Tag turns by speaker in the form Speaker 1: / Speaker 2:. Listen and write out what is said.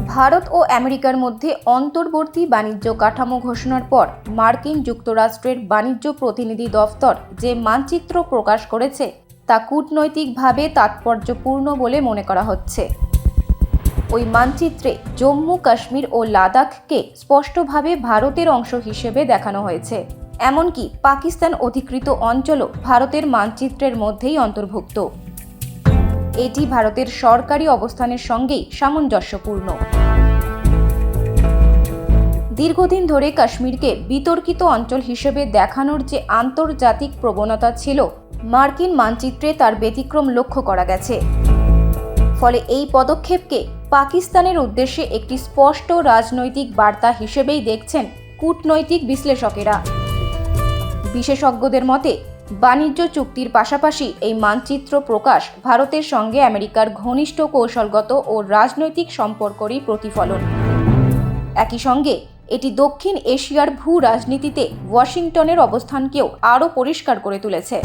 Speaker 1: ভারত ও আমেরিকার মধ্যে অন্তর্বর্তী বাণিজ্য কাঠামো ঘোষণার পর মার্কিন যুক্তরাষ্ট্রের বাণিজ্য প্রতিনিধি দফতর যে মানচিত্র প্রকাশ করেছে তা কূটনৈতিকভাবে তাৎপর্যপূর্ণ বলে মনে করা হচ্ছে। ওই মানচিত্রে জম্মু কাশ্মীর ও লাদাখকে স্পষ্টভাবে ভারতের অংশ হিসেবে দেখানো হয়েছে। এমনকি পাকিস্তান অধিকৃত অঞ্চলও ভারতের মানচিত্রের মধ্যেই অন্তর্ভুক্ত। এটি ভারতের সরকারি অবস্থানের সঙ্গেই সামঞ্জস্যপূর্ণ। দীর্ঘদিন ধরে কাশ্মীরকে বিতর্কিত অঞ্চল হিসেবে দেখানোর যে আন্তর্জাতিক প্রবণতা ছিল, মার্কিন মানচিত্রে তার ব্যতিক্রম লক্ষ্য করা গেছে। ফলে এই পদক্ষেপকে পাকিস্তানের উদ্দেশ্যে একটি স্পষ্ট রাজনৈতিক বার্তা হিসেবেই দেখছেন কূটনৈতিক বিশ্লেষকেরা। বিশেষজ্ঞদের মতে, বাণিজ্য চুক্তির পাশাপাশি এই মানচিত্র প্রকাশ ভারতের সঙ্গে আমেরিকার ঘনিষ্ঠ কৌশলগত ও রাজনৈতিক সম্পর্কেরই প্রতিফলন। একই সঙ্গে এটি দক্ষিণ এশিয়ার ভূ রাজনীতিতে ওয়াশিংটনের অবস্থানকেও আরও পরিষ্কার করে তুলেছে।